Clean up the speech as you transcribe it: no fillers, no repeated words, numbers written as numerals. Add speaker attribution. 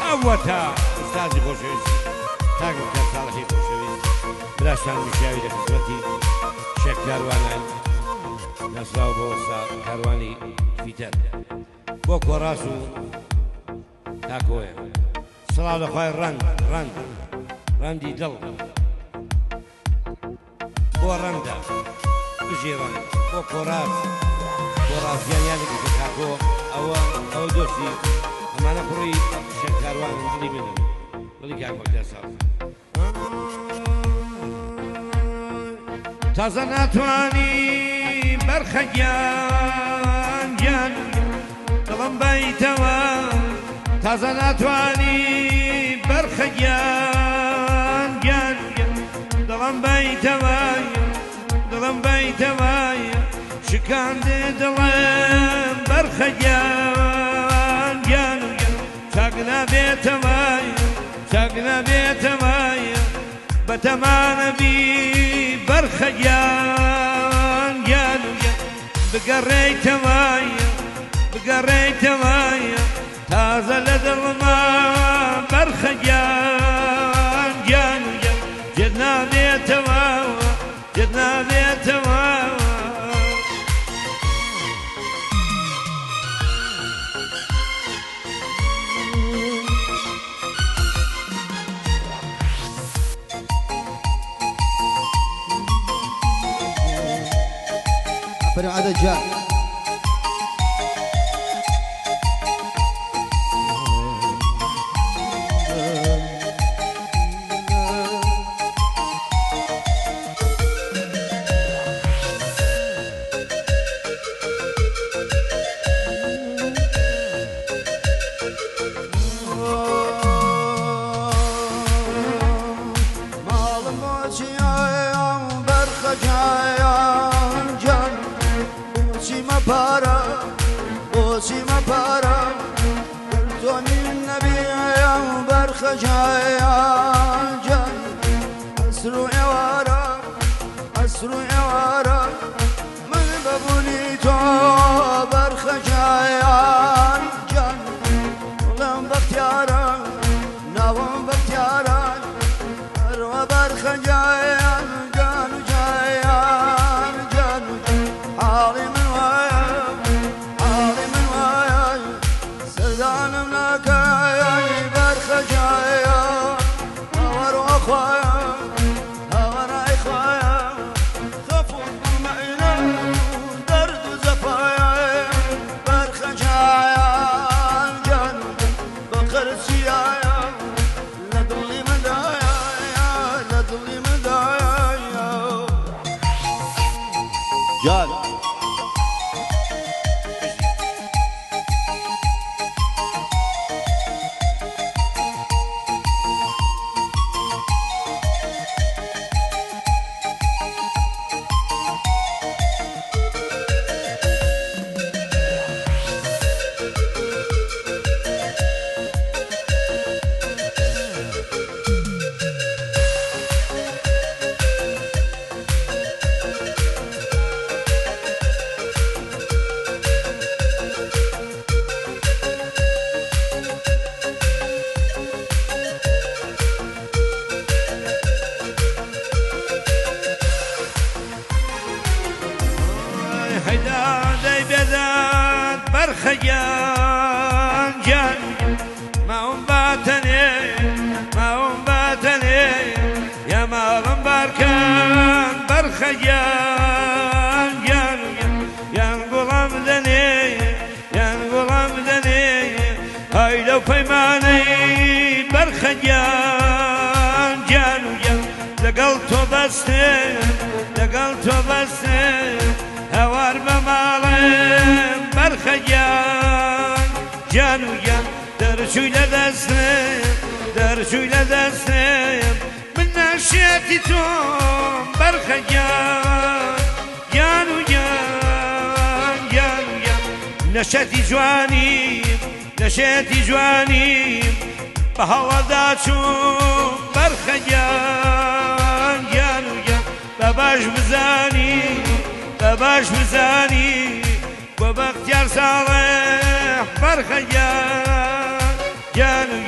Speaker 1: ئەوەتە ئوستازی خۆشەویست تاکم کە ساڵحی خۆشەویست براشتان میشاوی لە خزمەتی شێخ کاروانان نەسراو بۆ کاروانی فیتەر بۆ کۆڕاس و تاکۆیە سڵاو لەخوای ڕەندی دڵ بۆ ڕەندا بژێڕن بۆ کۆڕازیانیانێکی کە تاکۆ ئەوە دۆستی ئەمانە کوڕی شێخ کاروان دڵی منن دڵی کاکۆکتەر ساڵ تازە ناتوانی بەرخەگیان گیان دڵم بەیتەوە تازە ناتوانی بەرخەگیان گیان دڵم بەیتەوە شکاندێ دڵم بەرخەگیان گیان چاک نابێتەوە بەتەمانەبی بەرخەگیان گیان بگەڕێیتەوە تازە لە دڵما بەرخەگیان گیان جێت نابێتەوە
Speaker 2: فريم عدد جاء
Speaker 3: بوسيما بارا قلتوني النبي يا برخجايا جان أسرو يا وارا من ببولي تو برخجايا جان ولم بختيارا ناوم بختيارا أروى برخجايا جان حالي من سردانم لك يا برخجايا هور أخويا هور إخويا خفوا معنا درد زفايا برخجايا جان بقرسيايا لدلي مدايا
Speaker 2: جان
Speaker 1: هيداي بيدات برخيان جان ما هم باتني يا مالم باركان برخيان جان ينقلم دني هاي لو فيماني برخيان جان لقلتو بستي هوار بمالم برخيان جانو جان درشوی لدستم من نشیتی توم برخيان جانو جان نشیتی جوانی بهوا داچوم برخيان جانو جان بباش بزاني وبختيار صالح برخيان جانو